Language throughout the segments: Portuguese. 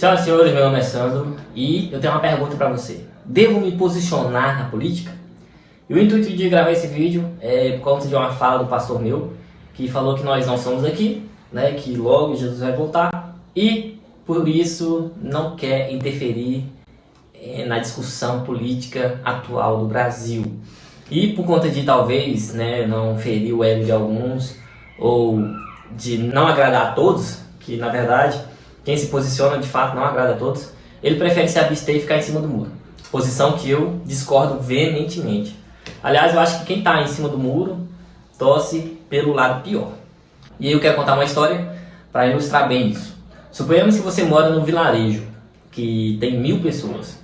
Senhoras e senhores, meu nome é Sandro e eu tenho uma pergunta para você. Devo me posicionar na política? E o intuito de gravar esse vídeo é por conta de uma fala do pastor meu, que falou que nós não somos aqui, né, que logo Jesus vai voltar e por isso não quer interferir na discussão política atual do Brasil. E por conta de talvez, né, não ferir o ego de alguns ou de não agradar a todos, que na verdade quem se posiciona de fato não agrada a todos, ele prefere se abster e ficar em cima do muro. Posição que eu discordo veementemente. Aliás, eu acho que quem está em cima do muro torce pelo lado pior. E aí eu quero contar uma história para ilustrar bem isso. Suponhamos que você mora num vilarejo que tem 1000 pessoas.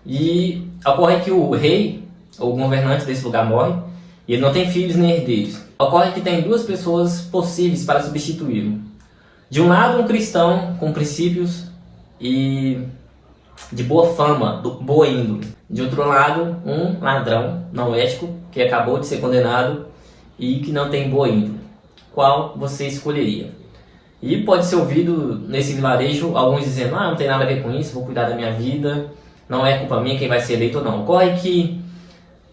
E ocorre que o rei, ou o governante desse lugar morre, e ele não tem filhos nem herdeiros. Ocorre que tem 2 pessoas possíveis para substituí-lo. De um lado, um cristão com princípios e de boa fama, boa índole. De outro lado, um ladrão não ético que acabou de ser condenado e que não tem boa índole. Qual você escolheria? E pode ser ouvido nesse vilarejo alguns dizendo: não tem nada a ver com isso, vou cuidar da minha vida, não é culpa minha quem vai ser eleito ou não. Ocorre que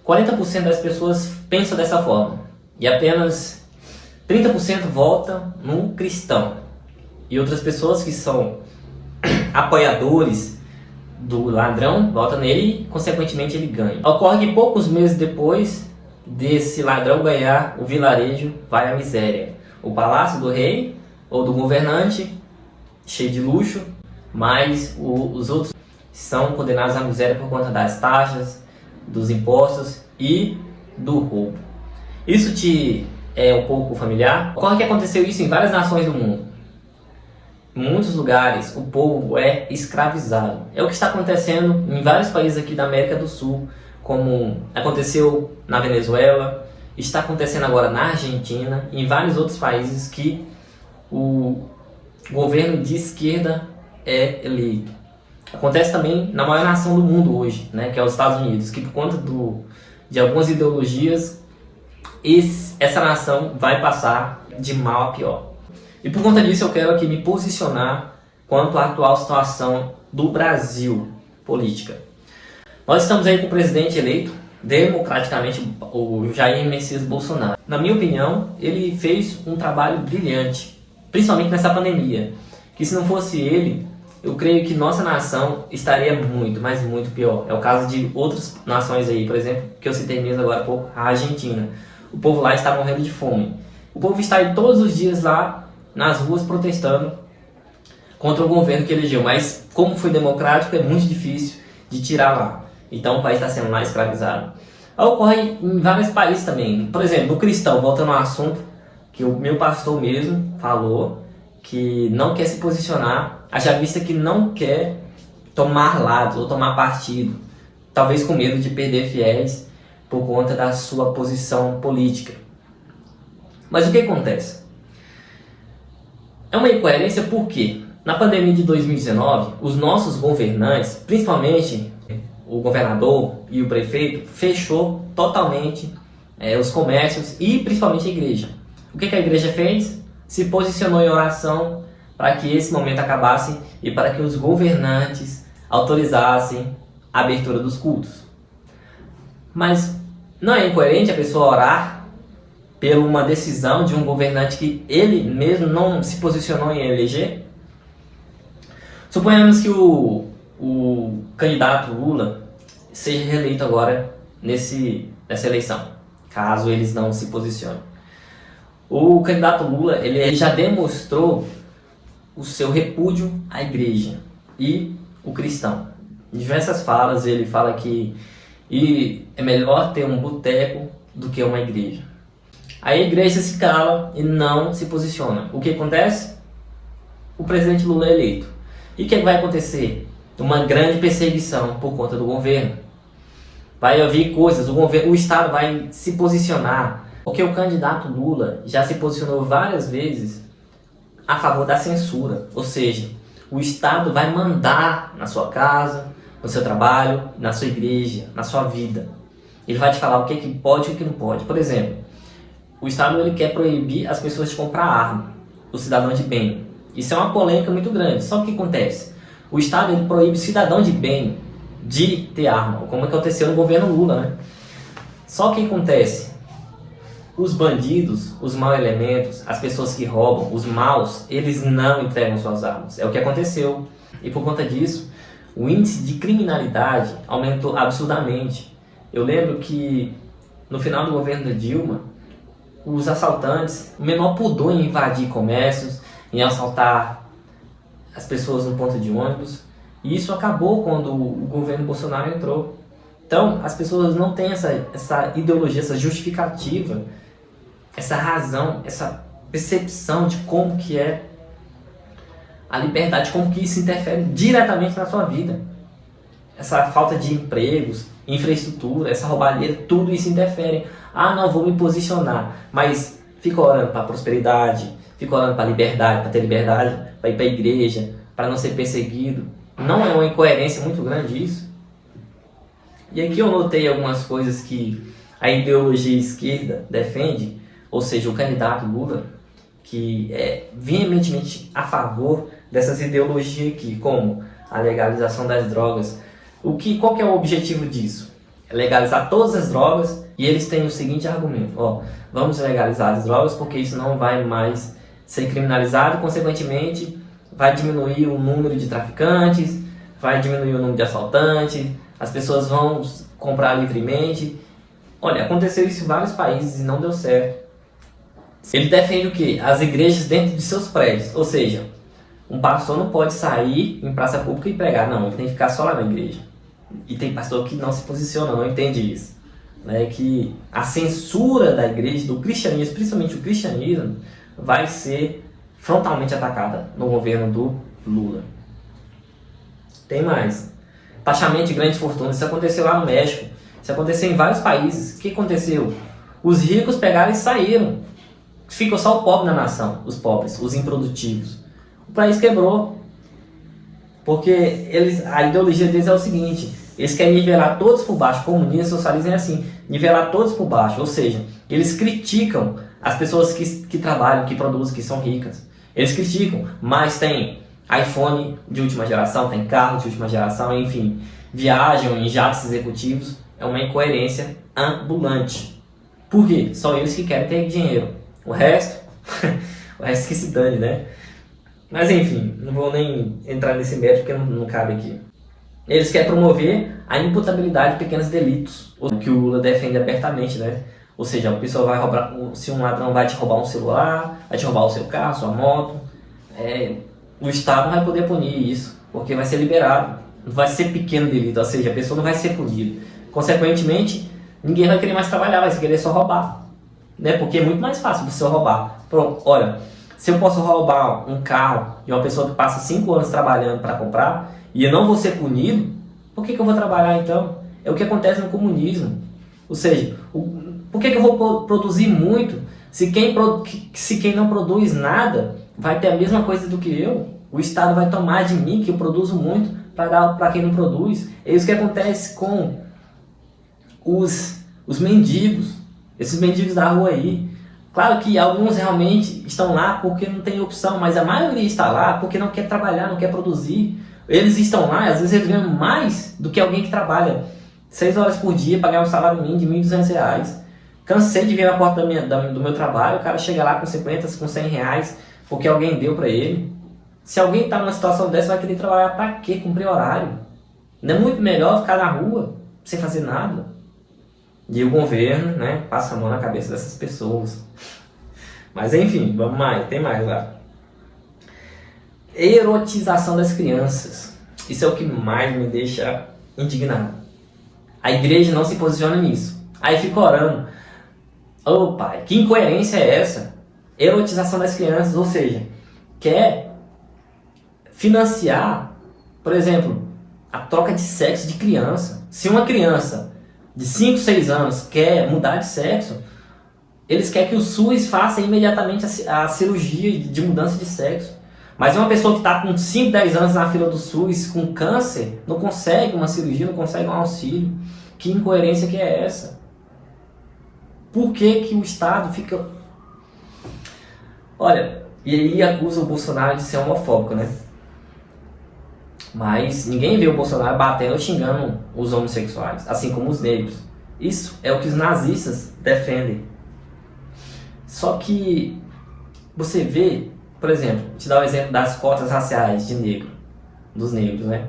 40% das pessoas pensam dessa forma e apenas 30% vota no cristão. E outras pessoas que são apoiadores do ladrão votam nele e, consequentemente, ele ganha. Ocorre que poucos meses depois desse ladrão ganhar, o vilarejo vai à miséria. O palácio do rei ou do governante, cheio de luxo, mas os outros são condenados à miséria por conta das taxas, dos impostos e do roubo. Isso te é um pouco familiar? Ocorre que aconteceu isso em várias nações do mundo. Em muitos lugares o povo é escravizado. É o que está acontecendo em vários países aqui da América do Sul, como aconteceu na Venezuela, está acontecendo agora na Argentina e em vários outros países que o governo de esquerda é eleito. Acontece também na maior nação do mundo hoje, né, que é os Estados Unidos, que por conta de algumas ideologias, essa nação vai passar de mal a pior. E por conta disso eu quero aqui me posicionar quanto à atual situação do Brasil política. Nós estamos aí com o presidente eleito democraticamente, o Jair Messias Bolsonaro. Na minha opinião, ele fez um trabalho brilhante, principalmente nessa pandemia, que se não fosse ele, eu creio que nossa nação estaria muito, mas muito pior. É o caso de outras nações aí, por exemplo, que eu citei mesmo agora há pouco, a Argentina. O povo lá está morrendo de fome. O povo está aí todos os dias lá nas ruas protestando contra o governo que elegeu, mas como foi democrático é muito difícil de tirar lá, então o país está sendo mais escravizado. Ocorre em vários países também, por exemplo, o cristão, voltando ao assunto que o meu pastor mesmo falou, que não quer se posicionar, haja vista que não quer tomar lados ou tomar partido, talvez com medo de perder fiéis por conta da sua posição política. Mas o que acontece? É uma incoerência porque, na pandemia de 2019, os nossos governantes, principalmente o governador e o prefeito, fechou totalmente os comércios e principalmente a igreja. O que a igreja fez? Se posicionou em oração para que esse momento acabasse e para que os governantes autorizassem a abertura dos cultos. Mas não é incoerente a pessoa orar por uma decisão de um governante que ele mesmo não se posicionou em eleger? Suponhamos que o candidato Lula seja reeleito agora nessa eleição, caso eles não se posicionem. O candidato Lula ele já demonstrou o seu repúdio à igreja e o cristão. Em diversas falas ele fala que é melhor ter um boteco do que uma igreja. Aí a igreja se cala e não se posiciona. O que acontece? O presidente Lula é eleito. E o que vai acontecer? Uma grande perseguição por conta do governo. Vai haver coisas, o Estado vai se posicionar. Porque o candidato Lula já se posicionou várias vezes a favor da censura. Ou seja, o Estado vai mandar na sua casa, no seu trabalho, na sua igreja, na sua vida. Ele vai te falar o que pode e o que não pode. Por exemplo, o Estado ele quer proibir as pessoas de comprar arma, o cidadão de bem. Isso é uma polêmica muito grande. Só que o que acontece? O Estado ele proíbe o cidadão de bem de ter arma, como aconteceu no governo Lula, né? Só que acontece, os bandidos, os maus elementos, as pessoas que roubam, os maus, eles não entregam suas armas. É o que aconteceu. E por conta disso, o índice de criminalidade aumentou absurdamente. Eu lembro que no final do governo da Dilma, os assaltantes, o menor pudor em invadir comércios, em assaltar as pessoas no ponto de ônibus. E isso acabou quando o governo Bolsonaro entrou. Então, as pessoas não têm essa ideologia, essa justificativa, essa razão, essa percepção de como que é a liberdade, como que isso interfere diretamente na sua vida. Essa falta de empregos, infraestrutura, essa roubalheira, tudo isso interfere. Ah, não, vou me posicionar, mas fica orando para a prosperidade, fica orando para a liberdade, para ter liberdade, para ir para a igreja, para não ser perseguido. Não é uma incoerência muito grande isso? E aqui eu notei algumas coisas que a ideologia esquerda defende, ou seja, o candidato Lula, que é veementemente a favor dessas ideologias aqui, como a legalização das drogas. Qual que é o objetivo disso? É legalizar todas as drogas, e eles têm o seguinte argumento: vamos legalizar as drogas porque isso não vai mais ser criminalizado, consequentemente vai diminuir o número de traficantes, vai diminuir o número de assaltantes, as pessoas vão comprar livremente. Olha, aconteceu isso em vários países e não deu certo. Ele defende o quê? As igrejas dentro de seus prédios, ou seja, um pastor não pode sair em praça pública e pregar, não, ele tem que ficar só lá na igreja. E tem pastor que não se posiciona, não entende isso, né? Que a censura da igreja, do cristianismo, principalmente o cristianismo, vai ser frontalmente atacada no governo do Lula. Tem mais. Taxamento de grandes fortunas, isso aconteceu lá no México, isso aconteceu em vários países. O que aconteceu? Os ricos pegaram e saíram. Ficou só o pobre na nação, os pobres, os improdutivos. O país quebrou. Porque a ideologia deles é o seguinte: eles querem nivelar todos por baixo. Comunismo e socialismo é assim, nivelar todos por baixo. Ou seja, eles criticam as pessoas que trabalham, que produzem, que são ricas. Eles criticam, mas tem iPhone de última geração, tem carro de última geração, enfim, viajam em jatos executivos. É uma incoerência ambulante. Por quê? Só eles que querem ter dinheiro. O resto, o resto que se dane, né? Mas enfim, não vou nem entrar nesse mérito porque não cabe aqui. Eles querem promover a imputabilidade de pequenos delitos, o que o Lula defende abertamente, né? Ou seja, a pessoa vai roubar, se um ladrão vai te roubar um celular, vai te roubar o seu carro, sua moto, o Estado não vai poder punir isso, porque vai ser liberado. Não vai ser pequeno delito, ou seja, a pessoa não vai ser punida. Consequentemente, ninguém vai querer mais trabalhar, vai querer só roubar, né? Porque é muito mais fácil você roubar. Pronto, olha, se eu posso roubar um carro de uma pessoa que passa 5 anos trabalhando para comprar e eu não vou ser punido, por que eu vou trabalhar então? É o que acontece no comunismo. Ou seja, por que eu vou produzir muito se quem não produz nada vai ter a mesma coisa do que eu? O Estado vai tomar de mim, que eu produzo muito, para dar para quem não produz. É isso que acontece com os mendigos, esses mendigos da rua aí. Claro que alguns realmente estão lá porque não tem opção, mas a maioria está lá porque não quer trabalhar, não quer produzir. Eles estão lá, às vezes eles ganham mais do que alguém que trabalha 6 horas por dia para ganhar um salário mínimo de R$1.200. Cansei de vir na porta do meu trabalho, o cara chega lá com 50, com R$100, porque alguém deu para ele. Se alguém está numa situação dessa, vai querer trabalhar para quê? Cumprir horário. Não é muito melhor ficar na rua, sem fazer nada? E o governo, né, passa a mão na cabeça dessas pessoas. Mas enfim, vamos mais, tem mais lá. Erotização das crianças. Isso é o que mais me deixa indignado. A igreja não se posiciona nisso. Aí fica orando. Ô pai, que incoerência é essa? Erotização das crianças, ou seja, quer financiar, por exemplo, a troca de sexo de criança. Se uma criança de 5, 6 anos quer mudar de sexo, eles querem que o SUS faça imediatamente a cirurgia de mudança de sexo. Mas uma pessoa que está com 5, 10 anos na fila do SUS com câncer, não consegue uma cirurgia, não consegue um auxílio. Que incoerência que é essa? Por que o Estado fica... Olha, e aí acusa o Bolsonaro de ser homofóbico, né? Mas ninguém vê o Bolsonaro batendo ou xingando os homossexuais, assim como os negros. Isso é o que os nazistas defendem. Só que você vê, por exemplo, te dar o exemplo das cotas raciais de negro, dos negros, né?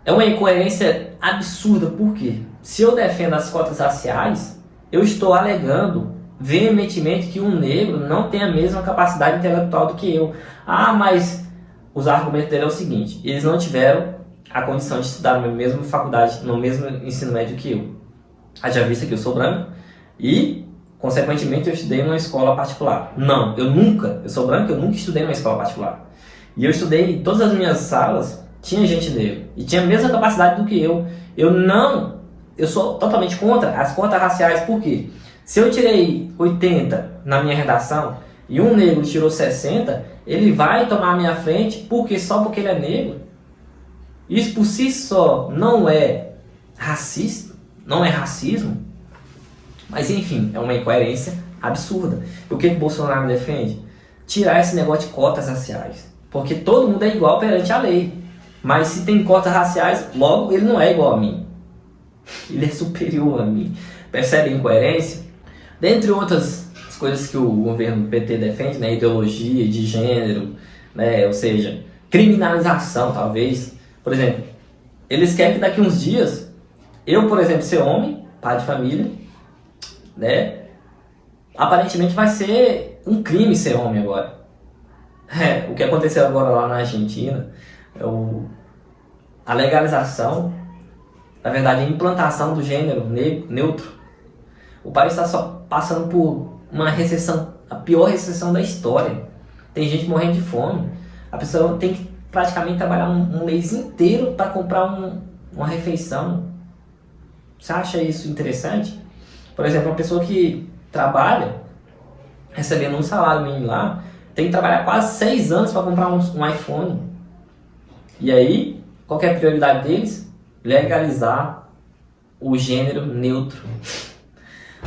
É uma incoerência absurda, por quê? Se eu defendo as cotas raciais, eu estou alegando veementemente que um negro não tem a mesma capacidade intelectual do que eu. Ah, mas os argumentos dele é o seguinte: eles não tiveram a condição de estudar na mesma faculdade, no mesmo ensino médio que eu. Haja vista que eu sou branco e, consequentemente, eu estudei numa escola particular. Não, eu sou branco, eu nunca estudei numa escola particular. E eu estudei em todas as minhas salas, tinha gente negra e tinha a mesma capacidade do que eu. Eu sou totalmente contra as cotas raciais, por quê? Se eu tirei 80 na minha redação e um negro tirou 60, ele vai tomar a minha frente só porque ele é negro? Isso por si só não é racista, não é racismo? Mas enfim, é uma incoerência absurda. O que o Bolsonaro defende? Tirar esse negócio de cotas raciais. Porque todo mundo é igual perante a lei. Mas se tem cotas raciais, logo ele não é igual a mim. Ele é superior a mim. Percebe a incoerência? Dentre outras coisas que o governo PT defende, né, ideologia de gênero, né, ou seja, criminalização talvez. Por exemplo, eles querem que daqui uns dias, eu, por exemplo, ser homem, pai de família, né, aparentemente vai ser um crime ser homem agora. O que aconteceu agora lá na Argentina, a legalização, na verdade a implantação do gênero neutro. O país está só passando por uma recessão, a pior recessão da história. Tem gente morrendo de fome. A pessoa tem que praticamente trabalhar um mês inteiro para comprar uma refeição. Você acha isso interessante? Por exemplo, uma pessoa que trabalha, recebendo um salário mínimo lá, tem que trabalhar quase 6 anos para comprar um iPhone. E aí, qual que é a prioridade deles? Legalizar o gênero neutro.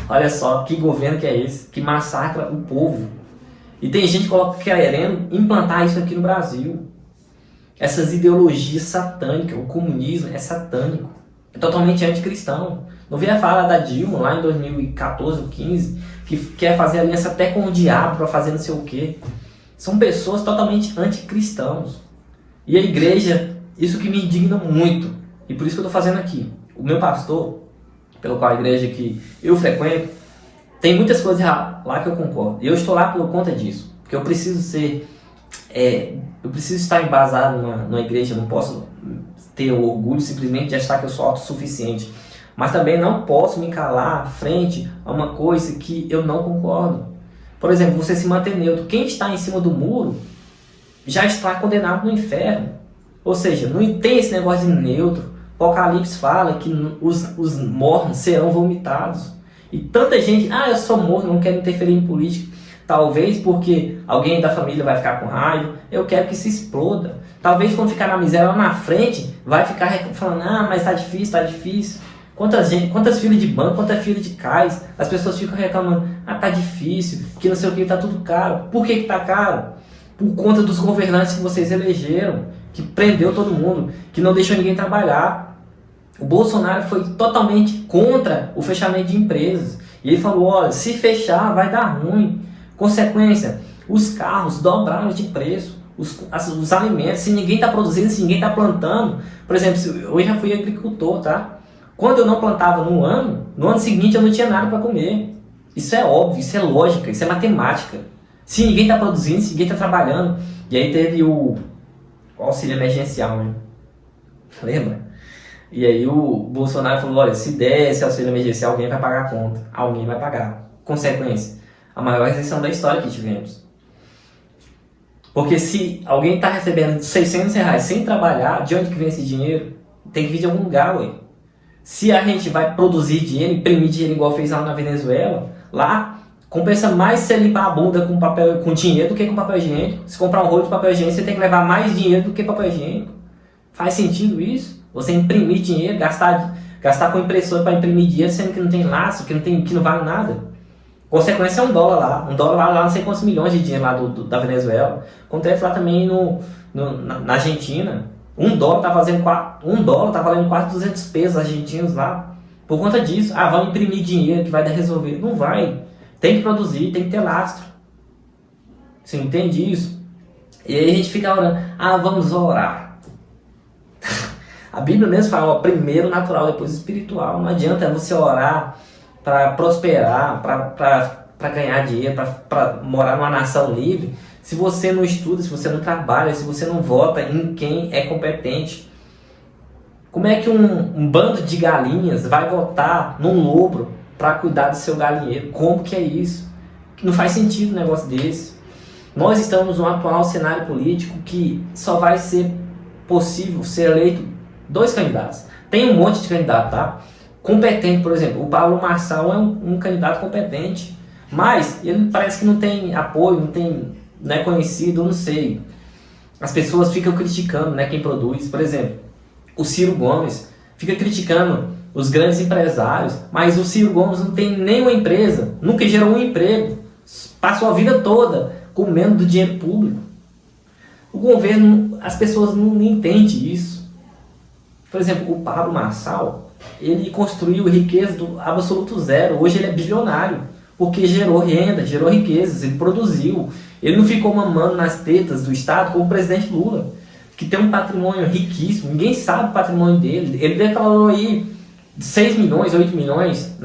Olha só, que governo que é esse, que massacra o povo. E tem gente querendo implantar isso aqui no Brasil. Essas ideologias satânicas, o comunismo é satânico, é totalmente anticristão. Não vi a fala da Dilma lá em 2014 ou 15, que quer fazer aliança até com o diabo para fazer não sei o quê. São pessoas totalmente anticristãos. E a igreja, isso que me indigna muito, e por isso que eu estou fazendo aqui. O meu pastor, pelo qual a igreja que eu frequento, tem muitas coisas lá que eu concordo. E eu estou lá por conta disso. Porque eu preciso eu preciso estar embasado numa igreja. Eu não posso ter o orgulho simplesmente de achar que eu sou autossuficiente. Mas também não posso me calar frente a uma coisa que eu não concordo. Por exemplo, você se manter neutro. Quem está em cima do muro já está condenado no inferno. Ou seja, não tem esse negócio de neutro. O Apocalipse fala que os mortos serão vomitados. E tanta gente, eu sou morto, não quero interferir em política. Talvez porque alguém da família vai ficar com raiva, eu quero que se exploda. Talvez quando ficar na miséria lá na frente, vai ficar falando, mas tá difícil. Quantas filas de banco, quantas filas de cais, as pessoas ficam reclamando, tá difícil, que não sei o que, tá tudo caro. Por que tá caro? Por conta dos governantes que vocês elegeram, que prendeu todo mundo, que não deixou ninguém trabalhar. O Bolsonaro foi totalmente contra o fechamento de empresas. E ele falou, olha, se fechar vai dar ruim. Consequência, os carros dobraram de preço, os alimentos, se ninguém está produzindo, se ninguém está plantando. Por exemplo, eu já fui agricultor, tá? Quando eu não plantava no ano seguinte eu não tinha nada para comer. Isso é óbvio, isso é lógica, isso é matemática. Se ninguém está produzindo, se ninguém está trabalhando. E aí teve o auxílio emergencial, né? Lembra? E aí o Bolsonaro falou, olha, se der esse auxílio emergencial, alguém vai pagar a conta. Alguém vai pagar. Consequência, a maior recessão da história que tivemos. Porque se alguém está recebendo R$600 sem trabalhar, de onde que vem esse dinheiro? Tem que vir de algum lugar, ué. Se a gente vai produzir dinheiro, imprimir dinheiro igual fez lá na Venezuela, lá compensa mais você limpar a bunda com dinheiro do que com papel higiênico. Se comprar um rolo de papel higiênico, você tem que levar mais dinheiro do que papel higiênico. Faz sentido isso? Você imprimir dinheiro, gastar com impressora para imprimir dinheiro, sendo que não tem laço, que não vale nada. Consequência é $1 lá. $1 vale lá não sei quantos milhões de dinheiro lá da Venezuela. Acontece lá também na Argentina. US$ 1 tá fazendo US$ 1 tá valendo quase 200 pesos argentinos lá. Por conta disso, vamos imprimir dinheiro que vai resolver. Não vai. Tem que produzir, tem que ter lastro. Você entende isso? E aí a gente fica orando. Vamos orar. A Bíblia mesmo fala, ó, primeiro natural, depois espiritual. Não adianta você orar para prosperar, para ganhar dinheiro, para morar numa nação livre, se você não estuda, se você não trabalha, se você não vota em quem é competente. Como é que um bando de galinhas vai votar num lobo para cuidar do seu galinheiro? Como que é isso? Não faz sentido um negócio desse. Nós estamos num atual cenário político que só vai ser possível ser eleito 2 candidatos. Tem um monte de candidato, tá? Competente, por exemplo, o Pablo Marçal é um candidato competente, mas ele parece que não tem apoio, não é conhecido, não sei. As pessoas ficam criticando, né, quem produz. Por exemplo, o Ciro Gomes fica criticando os grandes empresários, mas o Ciro Gomes não tem nenhuma empresa, nunca gerou um emprego, passou a vida toda comendo do dinheiro público. O governo, as pessoas não entendem isso. Por exemplo, o Pablo Marçal, ele construiu riqueza do absoluto zero. Hoje ele é bilionário, porque gerou renda, gerou riquezas, ele produziu. Ele não ficou mamando nas tetas do Estado como o presidente Lula, que tem um patrimônio riquíssimo. Ninguém sabe o patrimônio dele. Ele declarou aí 6 milhões, 8 milhões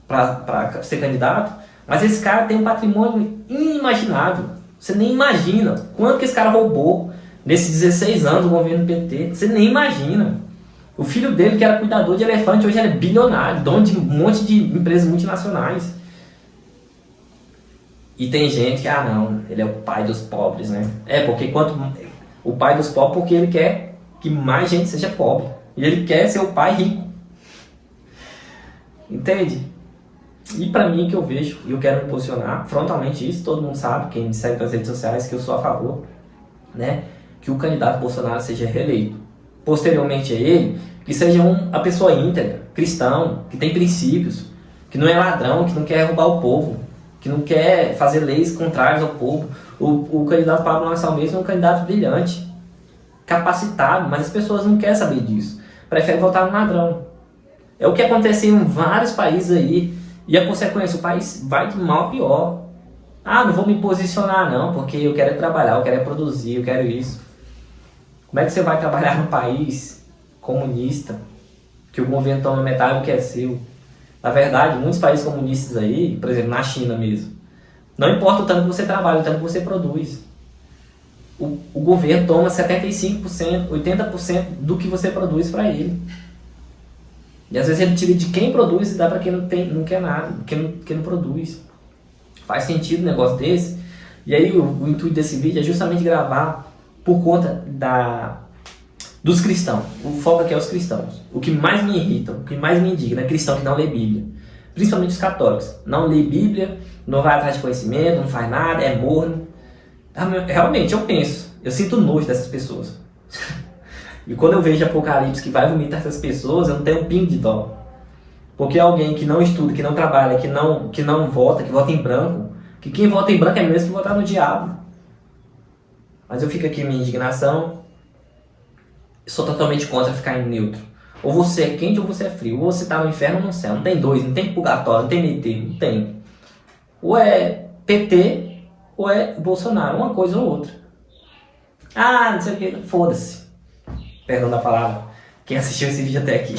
para ser candidato, mas esse cara tem um patrimônio inimaginável. Você nem imagina quanto que esse cara roubou nesses 16 anos do governo PT. Você nem imagina. O filho dele, que era cuidador de elefante, hoje ele é bilionário, dono de um monte de empresas multinacionais. E tem gente que, não, ele é o pai dos pobres, né? Porque o pai dos pobres, porque ele quer que mais gente seja pobre. E ele quer ser o pai rico. Entende? E pra mim, que eu vejo, e eu quero me posicionar frontalmente isso, todo mundo sabe, quem me segue nas redes sociais, que eu sou a favor, né? Que o candidato Bolsonaro seja reeleito. Posteriormente a ele, que seja a pessoa íntegra, cristão, que tem princípios, que não é ladrão, que não quer roubar o povo, que não quer fazer leis contrárias ao povo. O candidato Pablo Marçal mesmo é um candidato brilhante, capacitado, mas as pessoas não querem saber disso. Preferem votar no ladrão. É o que aconteceu em vários países aí, e a consequência, o país vai de mal a pior. Não vou me posicionar não, porque eu quero trabalhar, eu quero produzir, eu quero isso. Como é que você vai trabalhar num país comunista, que o governo toma metade do que é seu? Na verdade, muitos países comunistas aí, por exemplo, na China mesmo, não importa o tanto que você trabalha, o tanto que você produz. O governo toma 75%, 80% do que você produz para ele. E às vezes ele tira de quem produz e dá para quem não quer nada, quem não produz. Faz sentido um negócio desse? E aí o intuito desse vídeo é justamente gravar por conta dos cristãos. O foco aqui é os cristãos. O que mais me irrita, o que mais me indigna é cristão que não lê Bíblia. Principalmente os católicos. Não lê Bíblia, não vai atrás de conhecimento, não faz nada, é morno. Realmente, eu sinto nojo dessas pessoas. E quando eu vejo Apocalipse que vai vomitar essas pessoas, eu não tenho um pingo de dó. Porque alguém que não estuda, que não trabalha, que não vota, que vota em branco, que quem vota em branco é mesmo que votar no diabo. Mas eu fico aqui minha indignação. Eu sou totalmente contra ficar em neutro. Ou você é quente ou você é frio. Ou você está no inferno ou no céu. Não tem dois, não tem purgatório, não tem meio termo, não tem. Ou é PT ou é Bolsonaro, uma coisa ou outra. Não sei o que, foda-se. Perdão da palavra. Quem assistiu esse vídeo até aqui.